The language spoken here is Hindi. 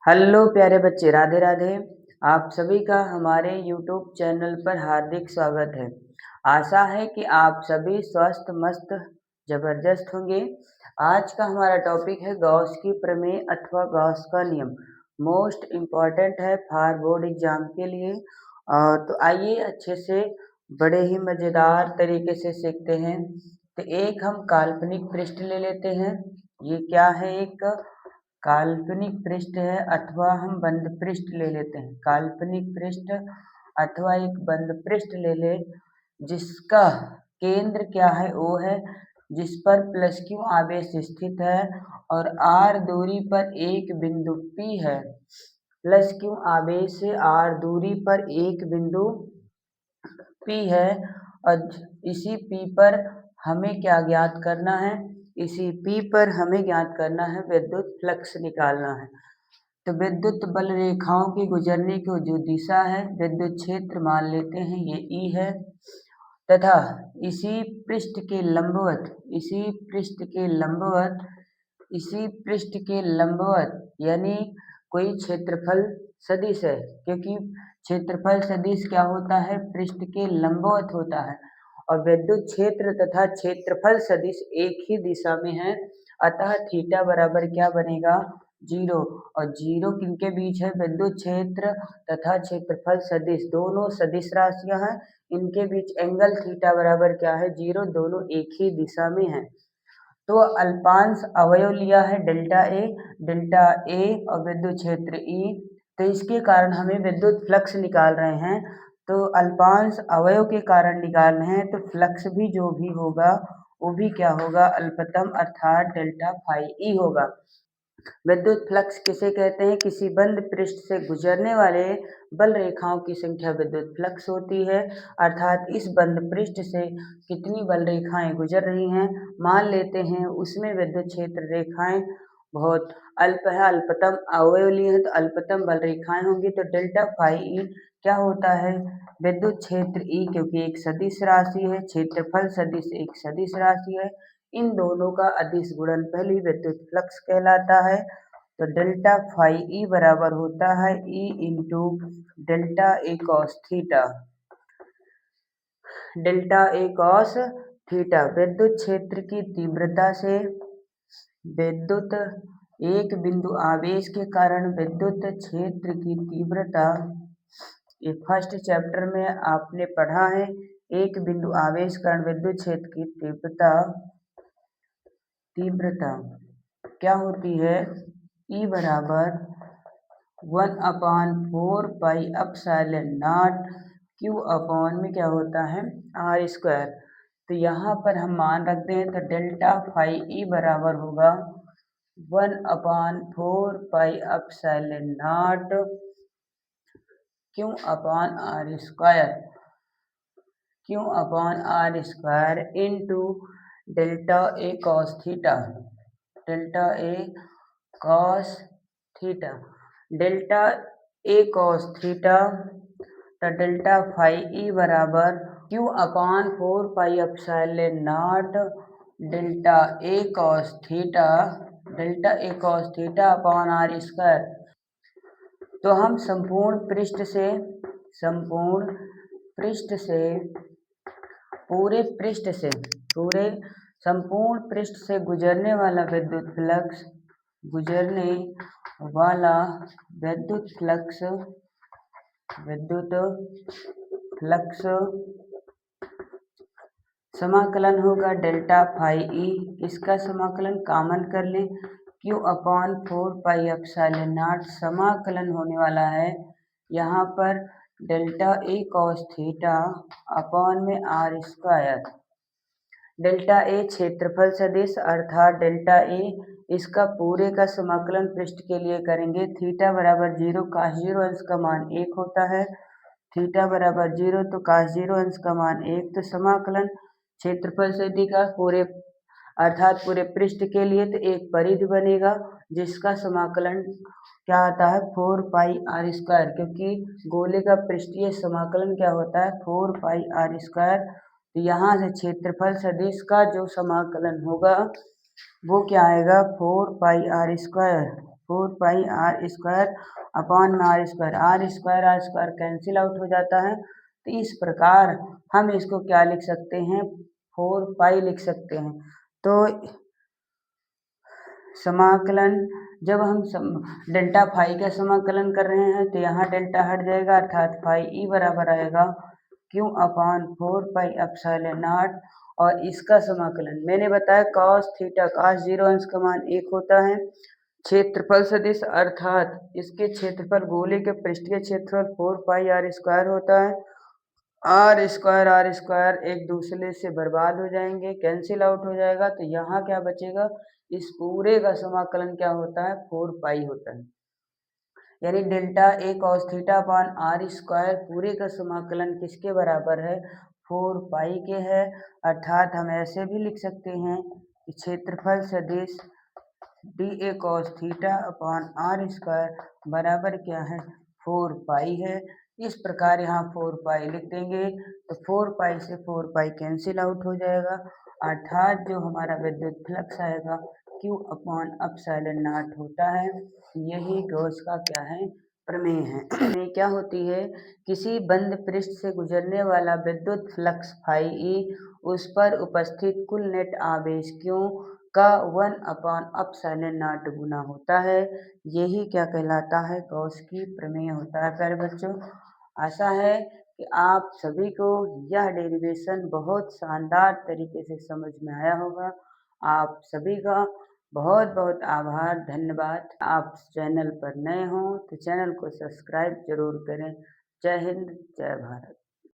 हेलो प्यारे बच्चे, राधे राधे। आप सभी का हमारे यूट्यूब चैनल पर हार्दिक स्वागत है। आशा है कि आप सभी स्वस्थ मस्त जबरदस्त होंगे। आज का हमारा टॉपिक है गॉस की प्रमेय अथवा गॉस का नियम। मोस्ट इम्पॉर्टेंट है फॉर बोर्ड एग्जाम के लिए। तो आइए अच्छे से बड़े ही मज़ेदार तरीके से सीखते हैं। तो एक हम काल्पनिक पृष्ठ ले लेते हैं। ये क्या है? एक काल्पनिक पृष्ठ है अथवा हम बंद पृष्ठ ले लेते हैं। काल्पनिक पृष्ठ अथवा एक बंद पृष्ठ ले ले जिसका केंद्र क्या है? वो है जिस पर प्लस क्यू आवेश स्थित है और आर दूरी पर एक बिंदु P है। प्लस क्यू आवेश से आर दूरी पर एक बिंदु P है और इसी P पर हमें क्या ज्ञात करना है? इसी P पर हमें ज्ञात करना है विद्युत फ्लक्स निकालना है। तो विद्युत बल रेखाओं के गुजरने की जो दिशा है, विद्युत क्षेत्र मान लेते हैं ये E है तथा इसी पृष्ठ के लंबवत इसी पृष्ठ के लंबवत यानी कोई क्षेत्रफल सदिश है, क्योंकि क्षेत्रफल सदिश क्या होता है? पृष्ठ के लंबवत होता है और विद्युत क्षेत्र तथा क्षेत्रफल सदिश एक ही दिशा में है। अतः थीटा बराबर क्या बनेगा? 0। और 0 किनके बीच है? विद्युत क्षेत्र तथा क्षेत्रफल सदिश, दोनों सदिश राशियां हैं। इनके बीच एंगल थीटा बराबर क्या है? 0। दोनों एक ही दिशा में हैं। तो अल्पांश अवयव लिया है डेल्टा ए और विद्युत क्षेत्र ई। तो इसके कारण हमें विद्युत फ्लक्स निकाल रहे हैं। तो अल्पांश अवयव के कारण निकाल रहे हैं तो फ्लक्स भी जो भी होगा वो भी क्या होगा? अल्पतम अर्थात डेल्टा फाई ई होगा। विद्युत फ्लक्स किसे कहते हैं? किसी बंद पृष्ठ से गुजरने वाले बल रेखाओं की संख्या विद्युत फ्लक्स होती है। अर्थात इस बंद पृष्ठ से कितनी बल रेखाएं गुजर रही हैं, मान लेते हैं उसमें विद्युत क्षेत्र रेखाएं बहुत अल्प है, अल्पतम अवयव लिए हैं तो अल्पतम बल रेखाएं होंगी। तो डेल्टा फाई ई क्या होता है? विद्युत क्षेत्र ई, क्योंकि एक सदिश राशि है, क्षेत्रफल सदिश एक सदिश राशि है, इन दोनों का अदिश गुणनफल ही विद्युत फ्लक्स कहलाता है। तो डेल्टा फाई ई बराबर होता है E into delta A cos theta. Delta A cos theta विद्युत क्षेत्र की तीव्रता से विद्युत एक बिंदु आवेश के कारण विद्युत क्षेत्र की तीव्रता, ये फर्स्ट चैप्टर में आपने पढ़ा है। एक बिंदु आवेश कारण विद्युत क्षेत्र की तीव्रता क्या होती है? E बराबर 1/4 pi epsilon naught Q upon में क्या होता है? R square. तो यहाँ पर हम मान रखते हैं तो डेल्टा फाई E बराबर होगा 1/4 pi epsilon naught Q upon R square into delta A cos theta. Delta A cos theta तो डेल्टा फाई ई बराबर Q upon 4 pi epsilon naught delta A cos theta upon R square. तो हम संपूर्ण पृष्ठ से पूरे संपूर्ण पृष्ठ से गुजरने वाला विद्युत फ्लक्स समाकलन होगा डेल्टा फाई ई। इसका समाकलन कॉमन कर लें, Q upon 4 pi epsilon not समाकलन होने वाला है यहाँ पर delta A cos theta upon में आर स्क्वायर। डेल्टा ए क्षेत्रफल सदिश अर्थात डेल्टा ए, इसका पूरे का समाकलन पृष्ठ के लिए करेंगे। थीटा बराबर 0, cos 0 अंश का मान 1 होता है। थीटा बराबर 0 तो cos 0 अंश का मान 1। तो समाकलन क्षेत्रफल सदिश का पूरे पृष्ठ के लिए तो एक परिधि बनेगा जिसका समाकलन क्या आता है? 4 पाई आर स्क्वायर, क्योंकि गोले का पृष्ठीय समाकलन क्या होता है? 4 पाई आर स्क्वायर। तो यहाँ से क्षेत्रफल सदिश का जो समाकलन होगा वो क्या आएगा? 4 पाई आर स्क्वायर। 4πr² अपॉन में r² कैंसिल आउट हो जाता है। तो इस प्रकार हम इसको क्या लिख सकते हैं, 4 लिख सकते हैं। तो समाकलन जब हम डेल्टा फाई का समाकलन कर रहे हैं तो यहाँ डेल्टा हट जाएगा, अर्थात फाई ई बराबर आएगा क्यू अपॉन 4πε0। और इसका समाकलन मैंने बताया cos थीटा, cos 0 अंश का मान 1 होता है। क्षेत्रफल सदिश अर्थात इसके क्षेत्रफल गोले के पृष्ठीय क्षेत्रफल 4πr² होता है। r² एक दूसरे से बर्बाद हो जाएंगे, कैंसिल आउट हो जाएगा। तो यहाँ क्या बचेगा, इस पूरे का समाकलन क्या होता है, 4 होता है। यानी delta A cos theta upon r² पूरे का समाकलन किसके बराबर है, 4 के है। अर्थात हम ऐसे भी लिख सकते हैं कि क्षेत्रफल सदिश dA cos theta upon r² बराबर क्या है, 4 है। इस प्रकार यहाँ 4 लिख देंगे तो 4 से 4 कैंसिल आउट हो जाएगा, अर्थात जो हमारा विद्युत फ्लक्स आएगा Q अपॉन ε0 होता है। यही गॉस का क्या है, प्रमेय है। प्रमेय क्या होती है, किसी बंद पृष्ठ से गुजरने वाला विद्युत फ्लक्स फाई ई उस पर उपस्थित कुल नेट आवेश Q का 1/ε0 गुना होता है। यही क्या कहलाता है, गॉस की प्रमेय होता है। प्यारे बच्चों, आशा है कि आप सभी को यह डेरिवेशन बहुत शानदार तरीके से समझ में आया होगा। आप सभी का बहुत बहुत आभार, धन्यवाद। आप चैनल पर नए हों तो चैनल को सब्सक्राइब जरूर करें। जय हिंद, जय भारत।